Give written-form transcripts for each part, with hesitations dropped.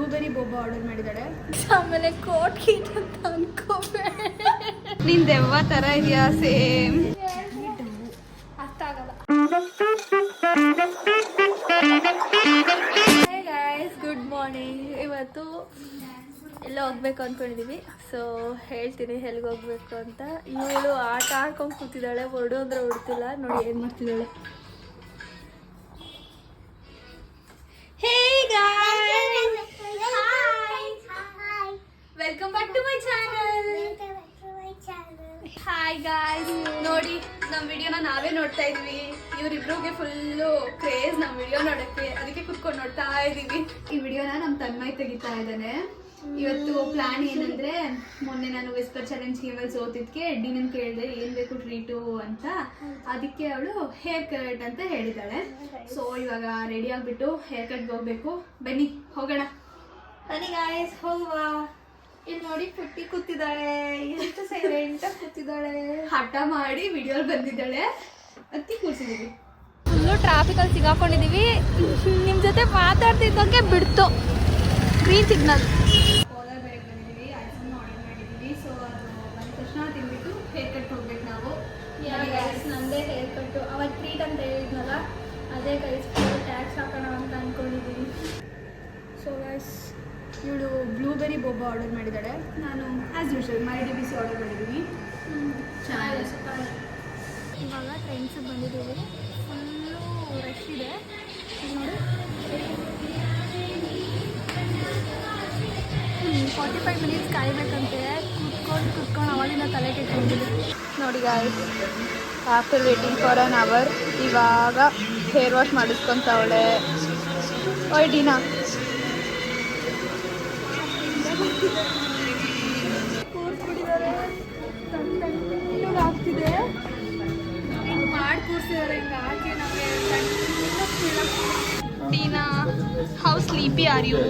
Blueberry ಬೋಬಾ order ಮಾಡಿದ್ದಾಳೆ. ಆಮೇಲೆ coat ಗೀಟ್ ಅಂತ ಅನ್ಕೋಬೇಡ. ನೀನ್ ದೆವ್ವ ತರ ಇದೆಯಾ ಸೇಮ್. ಅರ್ಥ ಆಗಲ್ಲ. Good morning. ಇವತ್ತು ಎಲ್ಲ ಹೋಗ್ಬೇಕು ಅಂದ್ಕೊಂಡಿದ್ದೀವಿ. ಸೊ ಹೇಳ್ತೀನಿ ಎಲ್ಲಿಗೆ ಹೋಗ್ಬೇಕು ಅಂತ. ಇವಳು ಆಟ ಆಡ್ಕೊಂಡು ಕೂತಿದ್ದಾಳೆ. ಹೊರಡು ಅಂದರೆ ಹೊಡ್ತಿಲ್ಲ. ನೋಡಿ ಏನು ಮಾಡ್ತಿದ್ದಾಳೆ. Hey guys, welcome back to my channel. Hi guys, ನೋಡಿ ನಮ್ಮ ವಿಡಿಯೋನ ನಾವೇ ನೋಡ್ತಾ ಇದ್ವಿ. ಇವರಿಬ್ರಿಗೆ ಫುಲ್ಲು ಕ್ರೇಜ್ ನಮ್ಮ ವಿಡಿಯೋ ನೋಡೋಕ್ಕೆ. ಅದಕ್ಕೆ ಕುತ್ಕೊಂಡು ನೋಡ್ತಾ ಇದ್ದೀವಿ. ಈ ವಿಡಿಯೋನ ನಮ್ಮ ತನ್ಮಯ್ ತೆಗಿತಾ ಇದ್ದಾನೆ. ಇವತ್ತು ಪ್ಲಾನ್ ಏನಂದ್ರೆ, ಮೊನ್ನೆ ನಾನು ವಿಸ್ಪರ್ ಚಾಲೆಂಜ್ ಗೇಮಲ್ಲಿ ಸೋತಿದ್ಕೆ ಡಿನನ್ ಕೇಳಿದೆ ಏನು ಬೇಕು ಟ್ರೀಟು ಅಂತ. ಅದಕ್ಕೆ ಅವಳು ಹೇರ್ ಕಟ್ ಅಂತ ಹೇಳಿದ್ದಾಳೆ. ಸೊ ಇವಾಗ ರೆಡಿ ಆಗಿಬಿಟ್ಟು ಹೇರ್ ಕಟ್ಗೆ ಹೋಗ್ಬೇಕು. ಬನ್ನಿ ಹೋಗೋಣ. ಬನ್ನಿ ಗಾಯ್ಸ್ ಹೋಗುವ. ಇಲ್ಲಿ ನೋಡಿ ಪುಟ್ಟಿ ಕೂತಿದ್ದಾಳೆ. ಎಷ್ಟು ಸೈಲೆಂಟಾಗಿ ಕೂತಿದ್ದಾಳೆ. ಹಠ ಮಾಡಿ ವಿಡಿಯೋ ಬಂದಿದ್ದಾಳೆ. ಅತ್ತಿ ಕೂರ್ಸಿದೀವಿ. ಫುಲ್ಲು ಟ್ರಾಫಿಕಲ್ಲಿ ಸಿಗಾಕೊಂಡಿದ್ದೀವಿ. ನಿಮ್ಮ ಜೊತೆ ಮಾತಾಡ್ತಿದ್ದಂಗೆ ಬಿಡ್ತು ಗ್ರೀನ್ ಸಿಗ್ನಲ್. ಕೋಲಾರ ಬೆಳಗ್ಗೆ ಬಂದಿದ್ದೀವಿ. ಐಸ್ಕ್ರೀಮ್ ಆರ್ಡರ್ ಮಾಡಿದ್ದೀವಿ. ಸೊ ಅದು ಬಂದ ತಕ್ಷಣ ತಿಂದ್ಬಿಟ್ಟು ಹೇರ್ ಕಟ್ ಹೋಗ್ಬೇಕು ನಾವು. ಗೈಸ್ ನಮ್ಮದೇ ಹೇರ್ ಕಟ್ಟು. ಅವತ್ತು ಟ್ರೀಟ್ ಅಂತ ಹೇಳಿದ್ನಲ್ಲ, ಅದೇ ಗೈಸ್ ಟ್ಯಾಕ್ಸ್ ಹಾಕೋಣ ಅಂತ ಅಂದ್ಕೊಂಡಿದ್ದೀನಿ. ಸೊ ಗೈಸ್ ಇವಳು ಬ್ಲೂಬೆರಿ ಬೋಬಾ ಆರ್ಡರ್ ಮಾಡಿದ್ದಾಳೆ. ನಾನು ಆ್ಯಸ್ ಯೂಶುವಲ್ ಮೈಡಿ ಬಿಸಿ ಆರ್ಡರ್ ಮಾಡಿದ್ದೀನಿ. ಚೆನ್ನಾಗಿದೆ. ಇವಾಗ ಟ್ರೈನ್ಸಿಗೆ ಬಂದಿದ್ದೀವಿ. ಫುಲ್ಲು ರಶ್ ಇದೆ ನೋಡಿ. 45 ಮಿನಿಟ್ಸ್ ಕಾಯಬೇಕಂತೆ. ಕುತ್ಕೊಂಡು ಅವಾಗಿನ ತಲೆ ಕೆಟ್ಟಿದ್ದೀವಿ ನೋಡಿ guys. After waiting for an hour ಇವಾಗ ಹೇರ್ ವಾಶ್ ಮಾಡಿಸ್ಕೊತಾವಳೆ. ಓಯ್ ಡೀನಾ, ಕೂರ್ಸ್ಬಿಟ್ಟಿದ್ದಾರೆ. ತಣ್ಣಗೆ ಆಗ್ತಿದೆ. ಹಿಂಗೆ ಮಾಡಿ ಕೂರ್ಸಿದ್ದಾರೆ. ಹಿಂಗೆ ಹಾಕಿ ನಮಗೆ Deena, how sleepy are you?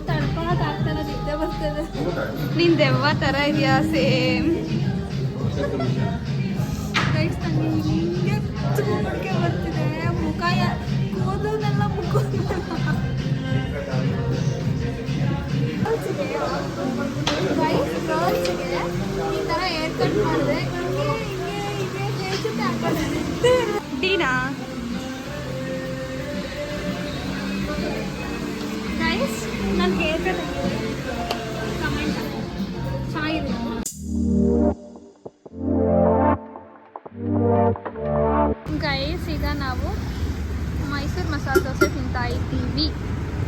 ತಡ್ಕೊಳಕ್ ಆಗ್ತಾನೆ, ನಿದ್ದೆ ಬರ್ತದೆ. ನೀನ್ ದೆವ್ವ ತರ ಇದೆಯಾ ಸೇಮ್. ಗೈಸ್ ನನಗೆ ಹಿಂಗೆ ಚೂಮಡಿಕೆ ಬರ್ತಿದೆ. ಮುಖ ಕೂದಲನ್ನೆಲ್ಲ ಗರ್ಲ್ಸ್ಗೆ ಈ ಥರ ಹೇರ್ ಕಟ್ ಮಾಡಿದ್ರೆ ಡೀನಾ ಗೈಸ್ ನನ್ನ ಹೇರ್ ಕಟ್ ಕಮೆಂಟ್ ಚೆನ್ನಾಗಿದೆ. ಗೈಸ್ ಈಗ ನಾವು ಮೈಸೂರು ಮಸಾಲೆ ದೋಸೆ ತಿಂತಾ ಇದ್ದೀವಿ.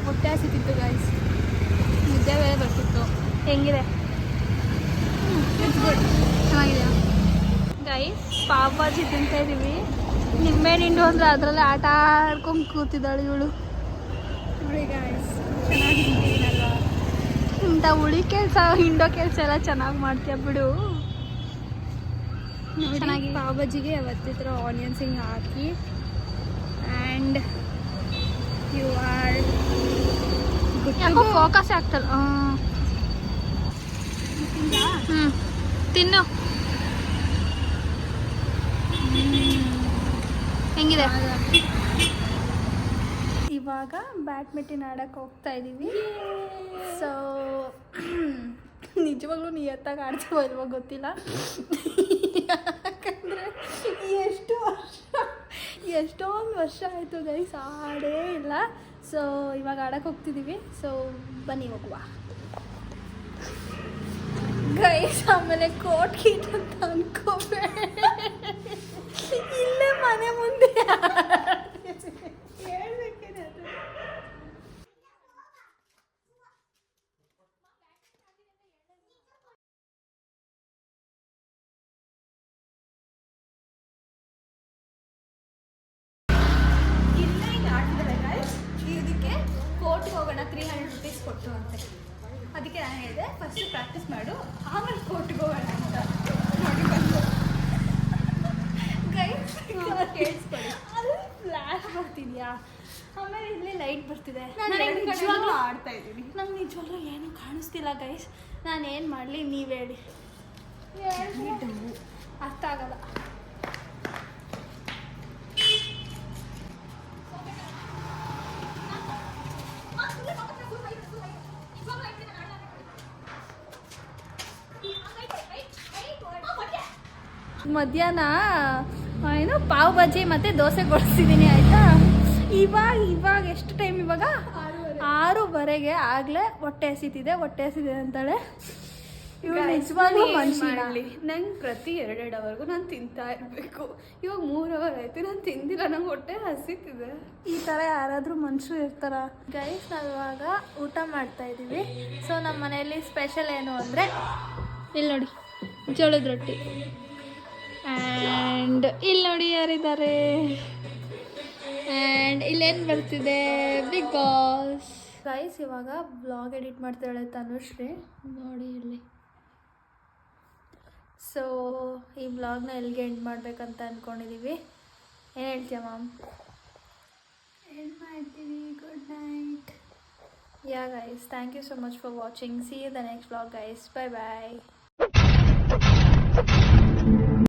ಹೊಟ್ಟೆ ಹಸಿತಿತ್ತು ಗೈಸ್. ನಿದ್ದೆ ಬೇರೆ ಬರ್ತಿತ್ತು. ಹೆಂಗಿದೆ? It's good. ಚೆನ್ನಾಗಿದೆ ಗೈಸ್. ಪಾವ್ ಭಾಜಿ ತಿಂತಾ ಇದ್ದೀವಿ. ನಿಂಬೆಹಣ್ಣು ಹಿಂಡು ಅಂದರೆ ಅದರಲ್ಲೇ ಆಟ ಆಡ್ಕೊಂಡು ಕೂತಿದ್ದಾಳೆ ಇವಳು ನೋಡಿ ಗೈಸ್. ಚೆನ್ನಾಗಿ ತಿಂತೀನಲ್ವ. ಇಂಥ ಹುಳಿ ಕೆಲಸ ಹಿಂಡೋ ಕೆಲಸ ಎಲ್ಲ ಚೆನ್ನಾಗಿ ಮಾಡ್ತೀಯ ಬಿಡು. ಚೆನ್ನಾಗಿ ಪಾವ್ ಭಾಜಿಗೆ ಯಾವತ್ತಿದ್ರ ಆನಿಯನ್ಸ್ ಹಿಂಗೆ ಹಾಕಿ ಆ್ಯಂಡ್ ಯು ಆರ್ ಯಾಕೋ ಫೋಕಸ್ ಆಗ್ತಲ್ಲ. ತಿನ್ನು. ಹೆಂಗಿದೆ? ಇವಾಗ ಬ್ಯಾಡ್ಮಿಂಟನ್ ಆಡಕ್ಕೆ ಹೋಗ್ತಾ ಇದ್ದೀವಿ. ಸೊ ನಿಜವಾಗ್ಲೂ ನಿಯತ್ತಾಗಿ ಆಡ್ತೀವೋ ಇಲ್ವೋ ಗೊತ್ತಿಲ್ಲ. ಯಾಕಂದರೆ ಎಷ್ಟೊಂದು ವರ್ಷ ಆಯಿತು ಗೈಸ್ ಆಡೇ ಇಲ್ಲ. ಸೊ ಇವಾಗ ಆಡಕ್ಕೆ ಹೋಗ್ತಿದ್ದೀವಿ. ಸೊ ಬನ್ನಿ ಹೋಗುವ ಗೈಸ್. ಆಮೇಲೆ ಕೋಟ್ ಗೀಟ್ ಅಂತ ಅನ್ಕೋಬೇಡ. ಇಲ್ಲೇ ಮನೆ ಮುಂದೆ ಹೇಳ್ಬೇಕೇನೆ ಅದು. ಇಲ್ಲ ಹಿಂಗೆ ಆಡ್ತಿದ್ದಾರೆ ಗೈಸ್. ಇದಕ್ಕೆ ಕೋರ್ಟ್ಗೆ ಹೋಗೋಣ 300 ರೂಪೀಸ್ ಕೊಟ್ಟು ಅಂತೆ. ಅದಕ್ಕೆ ನಾನು ಹೇಳಿದೆ ಫಸ್ಟ್ ಪ್ರಾಕ್ಟೀಸ್ ಮಾಡು, ಆಮೇಲೆ ಕೋರ್ಟ್ಗೆ ಹೋಗೋಣ ಅಂತ. ನೋಡಿ ಬಂದು ಗೈಸ್ ಕೇಳಿಸ್ಕೊಳ್ಳಿ. ಅಲ್ಲಿ ಫ್ಲ್ಯಾಶ್ ಬರ್ತಿದ್ಯಾ, ಆಮೇಲೆ ಇಲ್ಲಿ ಲೈಟ್ ಬರ್ತಿದೆ. ನಾನು ನಿಜವಾಗ್ಲೂ ಆಡ್ತಾ ಇದ್ದೀನಿ. ನಂಗೆ ನಿಜವಾಗ್ಲೂ ಏನೂ ಕಾಣಿಸ್ತಿಲ್ಲ ಗೈಸ್. ನಾನು ಏನು ಮಾಡಲಿ ನೀವು ಹೇಳಿ. ಅರ್ಥ ಆಗಲ್ಲ. ಮಧ್ಯಾಹ್ನ ಏನು ಪಾವ್ ಭಾಜಿ ಮತ್ತು ದೋಸೆ ಕೊಡಿಸಿದ್ದೀನಿ ಆಯಿತಾ. ಇವಾಗ ಎಷ್ಟು ಟೈಮ್ ಇವಾಗ 6:30 ಆಗಲೇ ಹೊಟ್ಟೆ ಹಸಿತಿದೆ ಅಂತಾಳೆ. ಇವ್ರು ನಿಜವಾಗ್ಲೂ ಮನುಷ್ಯ. ನಂಗೆ ಪ್ರತಿ 2 ಅವರ್ಗೂ ನಾನು ತಿಂತಾ ಇರಬೇಕು. ಇವಾಗ 3 ಅವರ್ ಆಯ್ತು ನಾನು ತಿಂದಿಲ್ಲ, ನಂಗೆ ಹೊಟ್ಟೆ ಹಸಿತಿದೆ. ಈ ಥರ ಯಾರಾದರೂ ಮನುಷ್ಯರು ಇರ್ತಾರ? ಗೈಸ್, ನಾವಿವಾಗ ಊಟ ಮಾಡ್ತಾ ಇದ್ದೀವಿ. ಸೊ ನಮ್ಮ ಮನೆಯಲ್ಲಿ ಸ್ಪೆಷಲ್ ಏನು ಅಂದರೆ ಇಲ್ಲಿ ನೋಡಿ ಜೋಳದ ರೊಟ್ಟಿ, ಆ್ಯಂಡ್ ಇಲ್ಲಿ ನೋಡಿ ಯಾರಿದ್ದಾರೆ, ಆ್ಯಂಡ್ ಇಲ್ಲೇನು ಬರ್ತಿದೆ ಬಿಗ್ ಬಾಸ್. ಗೈಸ್, ಇವಾಗ ಬ್ಲಾಗ್ ಎಡಿಟ್ ಮಾಡ್ತಾಳೆ ತನುಶ್ರೀ, ನೋಡಿ ಇಲ್ಲಿ. ಸೊ ಈ ಬ್ಲಾಗ್ನ ಎಲ್ಲಿಗೆ ಎಂಡ್ ಮಾಡಬೇಕಂತ ಅಂದ್ಕೊಂಡಿದ್ದೀವಿ. ಏನು ಹೇಳ್ತೀಯ ಮ್ಯಾಮ್? ಎಂಡ್ ಮಾಡ್ತೀವಿ. Good night. Yeah guys, thank you so much for watching. See you in the next vlog guys. Bye bye.